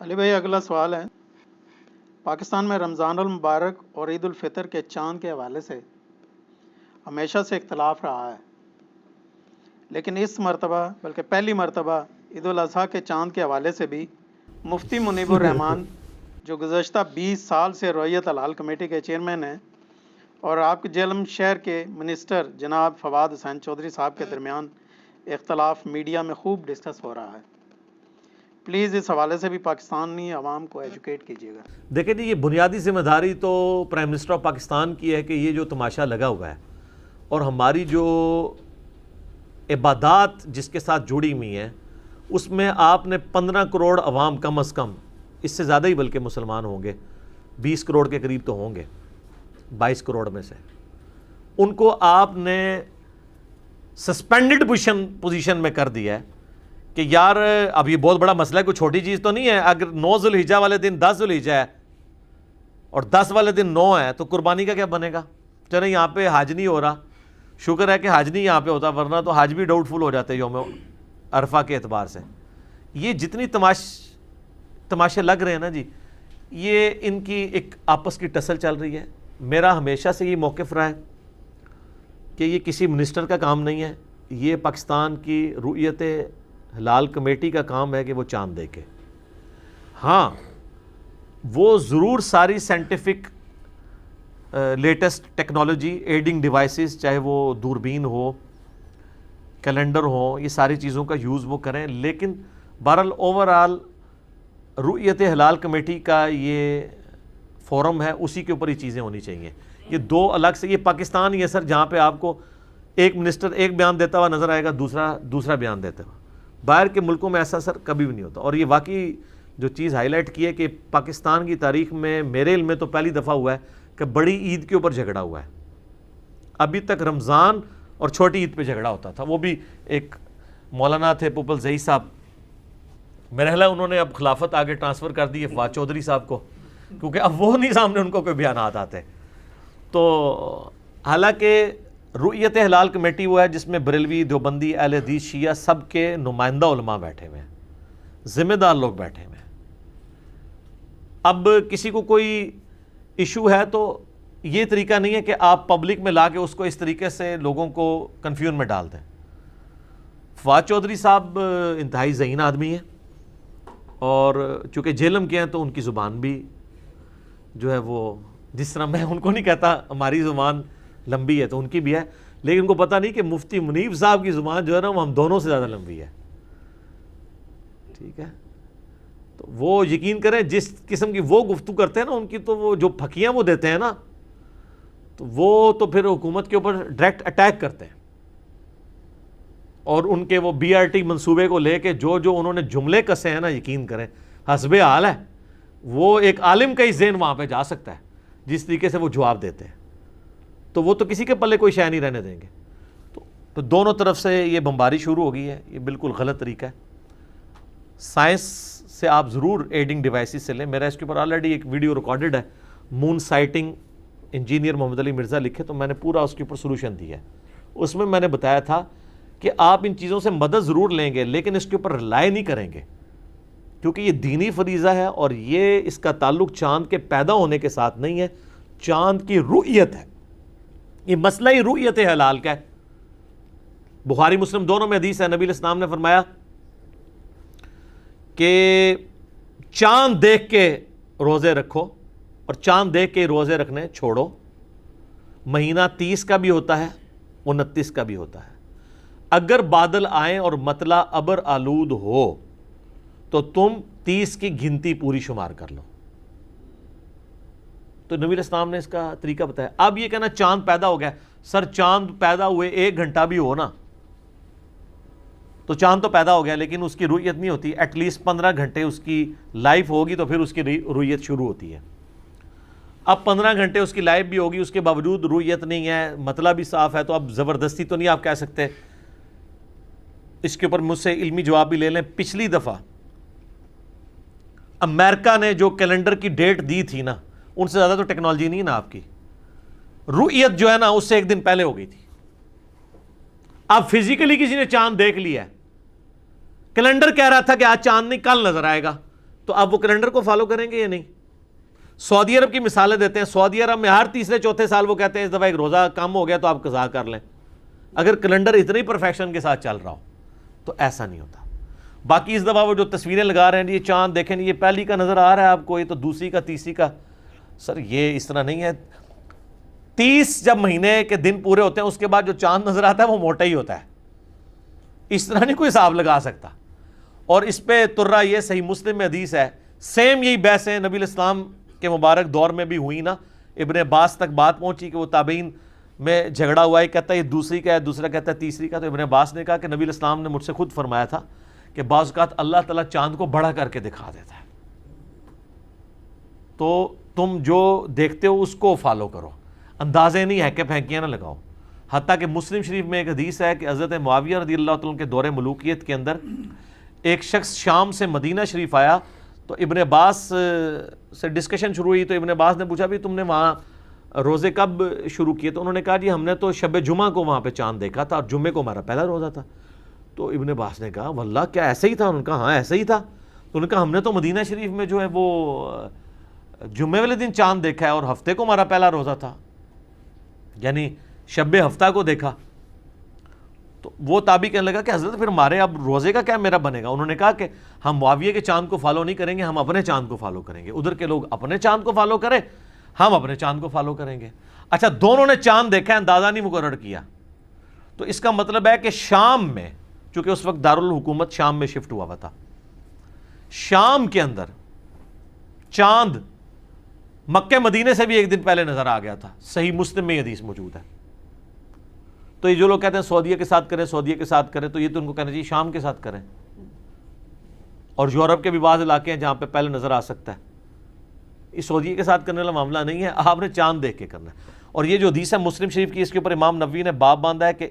علی بھائی اگلا سوال ہے، پاکستان میں رمضان المبارک اور عید الفطر کے چاند کے حوالے سے ہمیشہ سے اختلاف رہا ہے، لیکن اس مرتبہ بلکہ پہلی مرتبہ عید الاضحیٰ کے چاند کے حوالے سے بھی مفتی منیب الرحمان جو گزشتہ 20 سال سے رویت الحلال کمیٹی کے چیئرمین ہیں اور آپ کے جہلم شہر کے منسٹر جناب فواد حسین چودھری صاحب کے درمیان اختلاف میڈیا میں خوب ڈسکس ہو رہا ہے، پلیز اس حوالے سے بھی پاکستانی عوام کو ایجوکیٹ کیجیے گا۔ دیکھیں جی، یہ بنیادی ذمہ داری تو پرائم منسٹر آف پاکستان کی ہے کہ یہ جو تماشا لگا ہوا ہے اور ہماری جو عبادات جس کے ساتھ جڑی ہوئی ہیں اس میں آپ نے 15 کروڑ عوام کم از کم، اس سے زیادہ ہی بلکہ مسلمان ہوں گے، 20 کروڑ کے قریب تو ہوں گے 22 کروڑ میں سے، ان کو آپ نے سسپینڈڈ پوزیشن میں کر دیا ہے کہ یار اب یہ بہت بڑا مسئلہ ہے، کوئی چھوٹی چیز تو نہیں ہے۔ اگر 9 ذوالحجہ والے دن 10 ذوالحجہ ہے اور 10 والے دن 9 ہے تو قربانی کا کیا بنے گا؟ چلیں یہاں پہ حج نہیں ہو رہا، شکر ہے کہ حج نہیں یہاں پہ ہوتا، ورنہ تو حج بھی ڈاؤٹ فل ہو جاتے یوم عرفہ کے اعتبار سے۔ یہ جتنی تماشے لگ رہے ہیں نا جی، یہ ان کی ایک آپس کی ٹسل چل رہی ہے۔ میرا ہمیشہ سے یہ موقف رہا ہے کہ یہ کسی منسٹر کا کام نہیں ہے، یہ پاکستان کی رؤیت ہلال کمیٹی کا کام ہے کہ وہ چاند دیکھے۔ ہاں، وہ ضرور ساری scientific latest technology adding devices, چاہے وہ دوربین ہو، کیلنڈر ہو، یہ ساری چیزوں کا یوز وہ کریں، لیکن بہرحال اوورآل رؤیت ہلال کمیٹی کا یہ فورم ہے، اسی کے اوپر یہ چیزیں ہونی چاہیے۔ یہ دو الگ سے، یہ پاکستان ہی ہے سر جہاں پہ آپ کو ایک منسٹر ایک بیان دیتا ہوا نظر آئے گا، دوسرا بیان دیتا ہوا۔ باہر کے ملکوں میں ایسا سر کبھی بھی نہیں ہوتا، اور یہ واقعی جو چیز ہائی لائٹ کی ہے کہ پاکستان کی تاریخ میں میرے علم میں تو پہلی دفعہ ہوا ہے کہ بڑی عید کے اوپر جھگڑا ہوا ہے۔ ابھی تک رمضان اور چھوٹی عید پہ جھگڑا ہوتا تھا، وہ بھی ایک مولانا تھے پوپل زئی صاحب، میرا خیال ہے انہوں نے اب خلافت آگے ٹرانسفر کر دی ہے فواد چودھری صاحب کو، کیونکہ اب وہ نہیں سامنے ان کو کوئی بیانات آتے۔ تو حالانکہ رؤیت ہلال کمیٹی وہ ہے جس میں بریلوی، دیوبندی، اہل حدیث، شیعہ سب کے نمائندہ علماء بیٹھے ہوئے ہیں، ذمہ دار لوگ بیٹھے ہوئے ہیں۔ اب کسی کو کوئی ایشو ہے تو یہ طریقہ نہیں ہے کہ آپ پبلک میں لا کے اس کو اس طریقے سے لوگوں کو کنفیوژن میں ڈال دیں۔ فواد چودھری صاحب انتہائی ذہین آدمی ہیں، اور چونکہ جہلم کے ہیں تو ان کی زبان بھی جو ہے وہ، جس طرح میں ان کو نہیں کہتا ہماری زبان لمبی ہے تو ان کی بھی ہے، لیکن ان کو پتہ نہیں کہ مفتی منیب صاحب کی زبان جو ہے نا وہ ہم دونوں سے زیادہ لمبی ہے، ٹھیک ہے؟ تو وہ یقین کریں جس قسم کی وہ گفتگو کرتے ہیں نا، ان کی تو وہ جو پھکیاں وہ دیتے ہیں نا، تو وہ تو پھر حکومت کے اوپر ڈائریکٹ اٹیک کرتے ہیں، اور ان کے وہ بی آر ٹی منصوبے کو لے کے جو انہوں نے جملے کسے ہیں نا، یقین کریں حسب حال ہے، وہ ایک عالم کا ہی ذہن وہاں پہ جا سکتا ہے جس طریقے سے وہ جواب دیتے ہیں، تو وہ تو کسی کے پلے کوئی شے نہیں رہنے دیں گے۔ تو دونوں طرف سے یہ بمباری شروع ہو گئی ہے، یہ بالکل غلط طریقہ ہے۔ سائنس سے آپ ضرور ایڈنگ ڈیوائسز سے لیں، میرا اس کے اوپر آلریڈی ایک ویڈیو ریکارڈڈ ہے، مون سائٹنگ، انجینئر محمد علی مرزا لکھے، تو میں نے پورا اس کے اوپر سولوشن دیا ہے۔ اس میں نے بتایا تھا کہ آپ ان چیزوں سے مدد ضرور لیں گے، لیکن اس کے اوپر رلائے نہیں کریں گے، کیونکہ یہ دینی فریضہ ہے، اور یہ اس کا تعلق چاند کے پیدا ہونے کے ساتھ نہیں ہے، چاند کی رؤیت ہے۔ یہ مسئلہ ہی رؤیت ہلال کا ہے۔ بخاری مسلم دونوں میں حدیث ہے، نبی علیہ السلام نے فرمایا کہ چاند دیکھ کے روزے رکھو اور چاند دیکھ کے روزے رکھنے چھوڑو۔ مہینہ 30 کا بھی ہوتا ہے، 29 کا بھی ہوتا ہے۔ اگر بادل آئیں اور مطلع ابر آلود ہو تو تم 30 کی گنتی پوری شمار کر لو۔ تو نبی علیہ السلام نے اس کا طریقہ بتایا۔ اب یہ کہنا چاند پیدا ہو گیا، سر چاند پیدا ہوئے 1 گھنٹہ بھی ہو نا تو چاند تو پیدا ہو گیا، لیکن اس کی رؤیت نہیں ہوتی، ایٹ لیسٹ 15 گھنٹے اس کی لائف ہوگی تو پھر اس کی رؤیت شروع ہوتی ہے۔ اب 15 گھنٹے اس کی لائف بھی ہوگی، اس کے باوجود رؤیت نہیں ہے، مطلب بھی صاف ہے، تو اب زبردستی تو نہیں آپ کہہ سکتے۔ اس کے اوپر مجھ سے علمی جواب بھی لے لیں۔ پچھلی دفعہ امریکہ نے جو کیلنڈر کی ڈیٹ دی تھی نا، ان سے زیادہ تو ٹیکنالوجی نہیں نا آپ کی، رؤیت جو ہے نا اس سے 1 دن پہلے ہو گئی تھی۔ اب فزیکلی کسی نے چاند دیکھ لیا ہے، کیلنڈر کہہ رہا تھا کہ آج چاند نہیں کل نظر آئے گا، تو آپ وہ کیلنڈر کو فالو کریں گے یا نہیں؟ سعودی عرب کی مثالیں دیتے ہیں. سعودی عرب میں ہر تیسرے چوتھے سال وہ کہتے ہیں اس دفعہ ایک روزہ کم ہو گیا تو آپ قضا کر لیں. اگر کیلنڈر اتنی پرفیکشن کے ساتھ چل رہا ہو تو ایسا نہیں ہوتا. باقی اس دفعہ وہ جو تصویریں لگا رہے ہیں یہ چاند دیکھیں یہ پہلی کا نظر آ رہا ہے آپ کو, یہ تو دوسری کا تیسری کا. سر یہ اس طرح نہیں ہے. 30 جب مہینے کے دن پورے ہوتے ہیں اس کے بعد جو چاند نظر آتا ہے وہ موٹا ہی ہوتا ہے. اس طرح نہیں کوئی حساب لگا سکتا. اور اس پہ ترا یہ صحیح مسلم میں حدیث ہے, سیم یہی بحثیں نبی الاسلام کے مبارک دور میں بھی ہوئی نا. ابن عباس تک بات پہنچی کہ وہ تابعین میں جھگڑا ہوا ہے, کہتا ہے یہ دوسری کا ہے, دوسرا کہتا ہے تیسری کا. تو ابن عباس نے کہا کہ نبی الاسلام نے مجھ سے خود فرمایا تھا کہ بعض اوقات اللہ تعالیٰ چاند کو بڑا کر کے دکھا دیتا ہے, تو تم جو دیکھتے ہو اس کو فالو کرو, اندازے نہیں ہے کہ پھینکیاں نہ لگاؤ. حتیٰ کہ مسلم شریف میں ایک حدیث ہے کہ حضرت معاویہ رضی اللہ تعالیٰ کے دور ملوکیت کے اندر ایک شخص شام سے مدینہ شریف آیا, تو ابن عباس سے ڈسکشن شروع ہوئی. تو ابن عباس نے پوچھا بھی تم نے وہاں روزے کب شروع کیے؟ تو انہوں نے کہا جی ہم نے تو شب جمعہ کو وہاں پہ چاند دیکھا تھا اور جمعے کو ہمارا پہلا روزہ تھا. تو ابن عباس نے کہا واللہ کیا ایسے ہی تھا؟ انہوں نے کہا ہاں ایسے ہی تھا. تو انہوں نے کہا ہم نے تو مدینہ شریف میں جو ہے وہ جمعے والے دن چاند دیکھا ہے اور ہفتے کو ہمارا پہلا روزہ تھا, یعنی شب ہفتہ کو دیکھا. تو وہ تابعی کہنے لگا کہ حضرت پھر ہمارے اب روزے کا کیا میرا بنے گا؟ انہوں نے کہا کہ ہم معاویہ کے چاند کو فالو نہیں کریں گے, ہم اپنے چاند کو فالو کریں گے. ادھر کے لوگ اپنے چاند کو فالو کریں, ہم اپنے چاند کو فالو کریں گے. اچھا دونوں نے چاند دیکھا ہے, اندازہ نہیں مقرر کیا. تو اس کا مطلب ہے کہ شام میں, چونکہ اس وقت دارالحکومت شام میں شفٹ ہوا تھا, شام کے اندر چاند مکہ مدینے سے بھی ایک دن پہلے نظر آ گیا تھا. صحیح مسلم میں یہ حدیث موجود ہے. تو یہ جو لوگ کہتے ہیں سعودیہ کے ساتھ کریں, سعودیہ کے ساتھ کریں, تو یہ تو ان کو کہنا چاہیے شام کے ساتھ کریں. اور یورپ کے بھی بعض علاقے ہیں جہاں پہ پہلے نظر آ سکتا ہے. یہ سعودیہ کے ساتھ کرنے والا معاملہ نہیں ہے, آپ نے چاند دیکھ کے کرنا ہے. اور یہ جو حدیث ہے مسلم شریف کی, اس کے اوپر امام نووی نے باب باندھا ہے کہ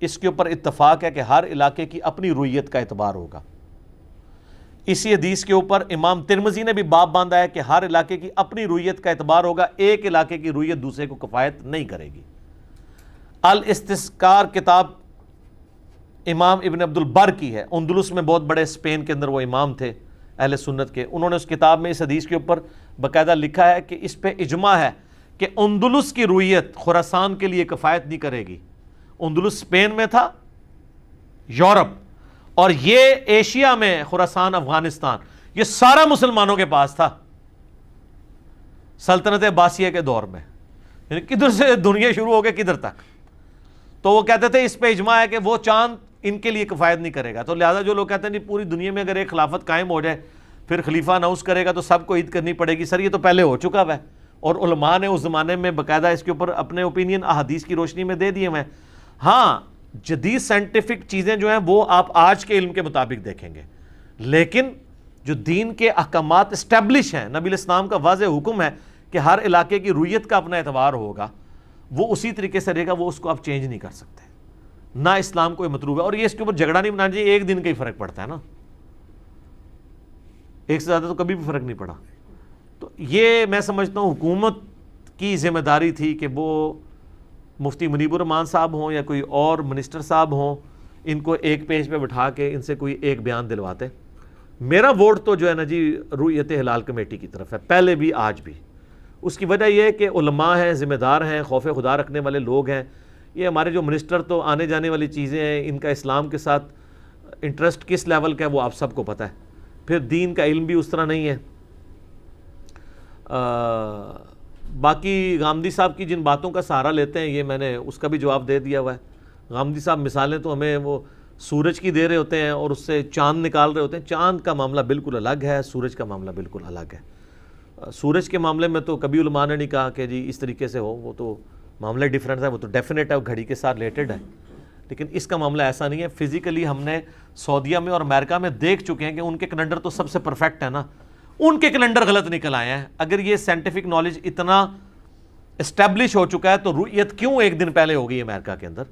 اس کے اوپر اتفاق ہے کہ ہر علاقے کی اپنی رویت کا اعتبار ہوگا. اسی حدیث کے اوپر امام ترمذی نے بھی باب باندھا ہے کہ ہر علاقے کی اپنی رویت کا اعتبار ہوگا, ایک علاقے کی رویت دوسرے کو کفایت نہیں کرے گی. الاستذکار کتاب امام ابن عبد البر کی ہے, اندلس میں بہت بڑے اسپین کے اندر وہ امام تھے اہل سنت کے. انہوں نے اس کتاب میں اس حدیث کے اوپر باقاعدہ لکھا ہے کہ اس پہ اجماع ہے کہ اندلس کی رویت خراسان کے لیے کفایت نہیں کرے گی. اندلس اسپین میں تھا, یورپ, اور یہ ایشیا میں خراسان افغانستان, یہ سارا مسلمانوں کے پاس تھا سلطنت عباسیہ کے دور میں. یعنی کدھر سے دنیا شروع ہو گئی کدھر تک. تو وہ کہتے تھے اس پہ اجماع ہے کہ وہ چاند ان کے لیے کفایت نہیں کرے گا. تو لہٰذا جو لوگ کہتے ہیں پوری دنیا میں اگر ایک خلافت قائم ہو جائے پھر خلیفہ اناؤنس کرے گا تو سب کو عید کرنی پڑے گی, سر یہ تو پہلے ہو چکا ہے. اور علماء نے اس زمانے میں باقاعدہ اس کے اوپر اپنے اوپینین احادیث کی روشنی میں دے دیے ہیں. ہاں جدید سائنٹیفک چیزیں جو ہیں وہ آپ آج کے علم کے مطابق دیکھیں گے, لیکن جو دین کے احکامات اسٹیبلش ہیں, نبی الاسلام کا واضح حکم ہے کہ ہر علاقے کی رویت کا اپنا اعتبار ہوگا, وہ اسی طریقے سے رہے گا, وہ اس کو آپ چینج نہیں کر سکتے. نہ اسلام کو یہ مطلوب ہے. اور یہ اس کے اوپر جھگڑا نہیں بنانا چاہیے, ایک دن کا ہی فرق پڑتا ہے نا, ایک سے زیادہ تو کبھی بھی فرق نہیں پڑا. تو یہ میں سمجھتا ہوں حکومت کی ذمہ داری تھی کہ وہ مفتی منیب الرحمان صاحب ہوں یا کوئی اور منسٹر صاحب ہوں, ان کو ایک پیج پہ بٹھا کے ان سے کوئی ایک بیان دلواتے. میرا ووٹ تو جو ہے نا جی رؤیت ہلال کمیٹی کی طرف ہے, پہلے بھی آج بھی. اس کی وجہ یہ ہے کہ علماء ہیں, ذمہ دار ہیں, خوف خدا رکھنے والے لوگ ہیں. یہ ہمارے جو منسٹر تو آنے جانے والی چیزیں ہیں, ان کا اسلام کے ساتھ انٹرسٹ کس لیول کا ہے وہ آپ سب کو پتہ ہے. پھر دین کا علم بھی اس طرح نہیں ہے. باقی غامدی صاحب کی جن باتوں کا سہارا لیتے ہیں, یہ میں نے اس کا بھی جواب دے دیا ہوا ہے. غامدی صاحب مثالیں تو ہمیں وہ سورج کی دے رہے ہوتے ہیں اور اس سے چاند نکال رہے ہوتے ہیں. چاند کا معاملہ بالکل الگ ہے, سورج کا معاملہ بالکل الگ ہے. سورج کے معاملے میں تو کبھی علماء نے نہیں کہا کہ جی اس طریقے سے ہو, وہ تو معاملہ ڈیفرنٹ ہے, وہ تو ڈیفینیٹ ہے, وہ گھڑی کے ساتھ ریلیٹڈ ہے. لیکن اس کا معاملہ ایسا نہیں ہے. فزیکلی ہم نے سعودیہ میں اور امریکہ میں دیکھ چکے ہیں کہ ان کے کیلنڈر تو سب سے پرفیکٹ ہے نا, ان کے کیلنڈر غلط نکل آئے ہیں. اگر یہ سائنٹیفک نالج اتنا اسٹیبلش ہو چکا ہے تو رؤیت کیوں ایک دن پہلے ہو گئی امریکہ کے اندر؟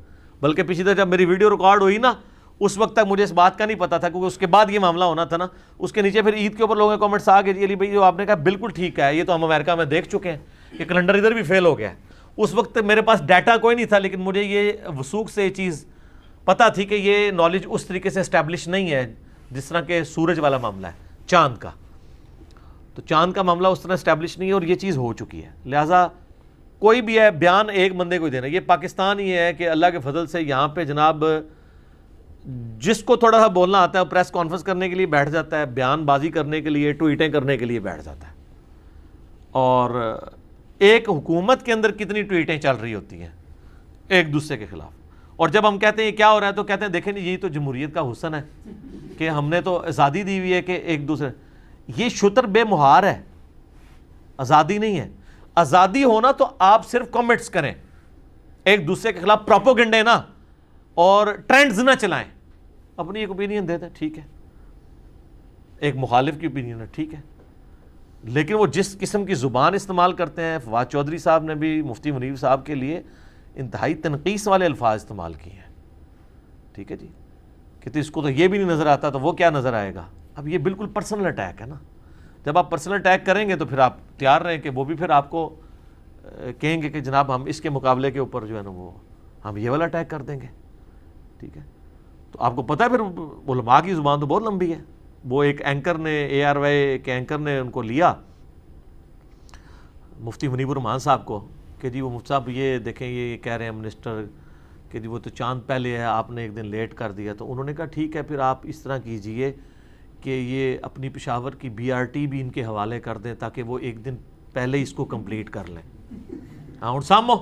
بلکہ پچھلی دفعہ جب میری ویڈیو ریکارڈ ہوئی نا, اس وقت تک مجھے اس بات کا نہیں پتا تھا, کیونکہ اس کے بعد یہ معاملہ ہونا تھا نا. اس کے نیچے پھر عید کے اوپر لوگوں کے کامنٹس آ گئے, جی علی بھائی جو آپ نے کہا بالکل ٹھیک ہے, یہ تو ہم امریکہ میں دیکھ چکے ہیں کہ کیلنڈر ادھر بھی فیل ہو گیا ہے. اس وقت میرے پاس ڈیٹا کوئی نہیں تھا, لیکن مجھے یہ وثوق سے یہ چیز پتہ تھی کہ یہ نالج اس طریقے سے اسٹیبلش نہیں ہے جس طرح کہ سورج والا معاملہ ہے, چاند کا. تو چاند کا معاملہ اس طرح اسٹیبلش نہیں ہے اور یہ چیز ہو چکی ہے. لہٰذا کوئی بھی ہے بیان ایک بندے کو ہی دینا. یہ پاکستان ہی ہے کہ اللہ کے فضل سے یہاں پہ جناب جس کو تھوڑا سا بولنا آتا ہے پریس کانفرنس کرنے کے لیے بیٹھ جاتا ہے, بیان بازی کرنے کے لیے, ٹویٹیں کرنے کے لیے بیٹھ جاتا ہے. اور ایک حکومت کے اندر کتنی ٹویٹیں چل رہی ہوتی ہیں ایک دوسرے کے خلاف, اور جب ہم کہتے ہیں یہ کیا ہو رہا ہے تو کہتے ہیں دیکھیں نہیں یہی تو جمہوریت کا حسن ہے کہ ہم نے تو آزادی دی ہوئی ہے کہ ایک دوسرے. یہ شتر بے مہار ہے, آزادی نہیں ہے. آزادی ہونا تو آپ صرف کامنٹس کریں, ایک دوسرے کے خلاف پروپیگنڈے نہ اور ٹرینڈز نہ چلائیں. اپنی ایک اوپینین دیتے ہیں ٹھیک ہے, ایک مخالف کی اوپینین ہے ٹھیک ہے, لیکن وہ جس قسم کی زبان استعمال کرتے ہیں, فواد چودھری صاحب نے بھی مفتی منیر صاحب کے لیے انتہائی تنقیص والے الفاظ استعمال کیے ہیں. ٹھیک ہے جی, کہ اس کو تو یہ بھی نہیں نظر آتا تو وہ کیا نظر آئے گا. اب یہ بالکل پرسنل اٹیک ہے نا. جب آپ پرسنل اٹیک کریں گے تو پھر آپ تیار رہیں کہ وہ بھی پھر آپ کو کہیں گے کہ جناب ہم اس کے مقابلے کے اوپر جو ہے نا وہ ہم یہ والا اٹیک کر دیں گے. ٹھیک ہے, تو آپ کو پتہ ہے پھر علماء کی زبان تو بہت لمبی ہے. وہ ایک اینکر نے ARY کے اینکر نے ان کو لیا مفتی منیب الرحمان صاحب کو کہ جی وہ مفتی صاحب یہ دیکھیں یہ کہہ رہے ہیں منسٹر کہ جی وہ تو چاند پہلے ہے, آپ نے ایک دن لیٹ کر دیا. تو انہوں نے کہا ٹھیک ہے پھر آپ اس طرح کیجئے کہ یہ اپنی پشاور کی BRT بھی ان کے حوالے کر دیں تاکہ وہ ایک دن پہلے اس کو کمپلیٹ کر لیں. ہاں ہوں سامو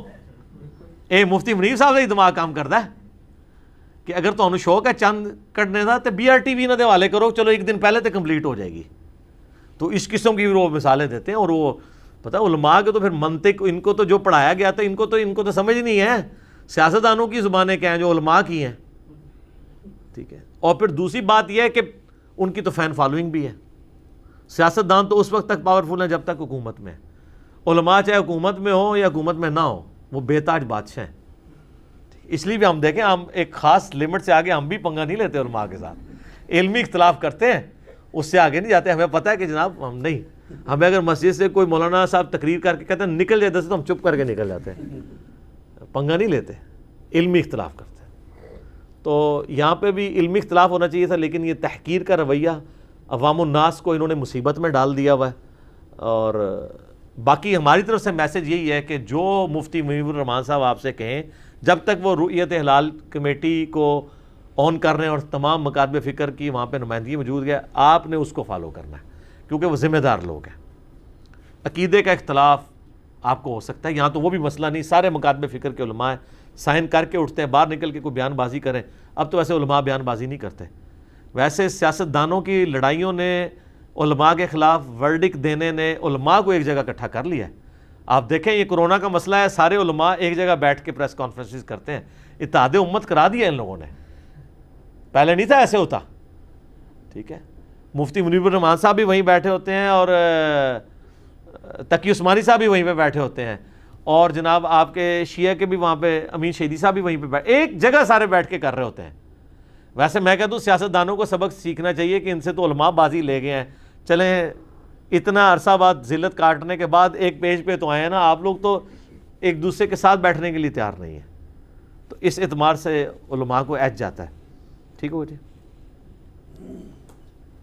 اے مفتی منیر صاحب کا دماغ کام کرتا ہے کہ اگر تو شوق ہے چند کٹنے کا تو BRT بھی انہوں کے حوالے کرو, چلو ایک دن پہلے تو کمپلیٹ ہو جائے گی. تو اس قسم کی وہ مثالیں دیتے ہیں. اور وہ پتہ ہے علماء کے تو پھر منطق ان کو تو جو پڑھایا گیا تھا ان کو تو سمجھ نہیں ہے. سیاستدانوں کی زبانیں کیا ہیں جو علماء کی ہیں. ٹھیک ہے, اور پھر دوسری بات یہ ہے کہ ان کی تو فین فالوئنگ بھی ہے. سیاستدان تو اس وقت تک پاورفل ہیں جب تک حکومت میں. علماء چاہے حکومت میں ہو یا حکومت میں نہ ہو وہ بے تاج بادشاہ ہیں. اس لیے بھی ہم دیکھیں ہم ایک خاص لمٹ سے آگے ہم بھی پنگا نہیں لیتے علماء کے ساتھ. علمی اختلاف کرتے ہیں اس سے آگے نہیں جاتے. ہمیں پتہ ہے کہ جناب ہم نہیں, ہمیں اگر مسجد سے کوئی مولانا صاحب تقریر کر کے کہتے ہیں نکل جائے دس تو ہم چپ کر کے نکل جاتے ہیں, پنگا نہیں لیتے, علمی اختلاف کرتے ہیں. تو یہاں پہ بھی علمی اختلاف ہونا چاہیے تھا, لیکن یہ تحقیر کا رویہ عوام الناس کو انہوں نے مصیبت میں ڈال دیا ہوا ہے. اور باقی ہماری طرف سے میسج یہی ہے کہ جو مفتی منیب الرحمان صاحب آپ سے کہیں جب تک وہ رؤیت ہلال کمیٹی کو آن کر رہے ہیں اور تمام مکاتب فکر کی وہاں پہ نمائندگی موجود ہے, آپ نے اس کو فالو کرنا ہے کیونکہ وہ ذمہ دار لوگ ہیں. عقیدے کا اختلاف آپ کو ہو سکتا ہے, یہاں تو وہ بھی مسئلہ نہیں, سارے مکاتب فکر کے علماء ہیں, سائن کر کے اٹھتے ہیں, باہر نکل کے کوئی بیان بازی کریں. اب تو ویسے علماء بیان بازی نہیں کرتے. ویسے سیاستدانوں کی لڑائیوں نے علماء کے خلاف ورڈکٹ دینے نے علماء کو ایک جگہ اکٹھا کر لیا ہے. آپ دیکھیں یہ کرونا کا مسئلہ ہے, سارے علماء ایک جگہ بیٹھ کے پریس کانفرنسز کرتے ہیں. اتحاد امت کرا دیا ان لوگوں نے, پہلے نہیں تھا ایسے ہوتا. ٹھیک ہے, مفتی منیب الرحمان صاحب بھی وہیں بیٹھے ہوتے ہیں اور تقی عثمانی صاحب بھی وہیں پہ بیٹھے ہوتے ہیں, اور جناب آپ کے شیعہ کے بھی وہاں پہ امین شہیدی صاحب بھی وہیں پہ ایک جگہ سارے بیٹھ کے کر رہے ہوتے ہیں. ویسے میں کہتا ہوں سیاستدانوں کو سبق سیکھنا چاہیے کہ ان سے تو علماء بازی لے گئے ہیں, چلیں اتنا عرصہ بعد ذلت کاٹنے کے بعد ایک پیج پہ تو آئے ہیں نا, آپ لوگ تو ایک دوسرے کے ساتھ بیٹھنے کے لیے تیار نہیں ہیں. تو اس اعتبار سے علماء کو ایج جاتا ہے. ٹھیک ہو جی.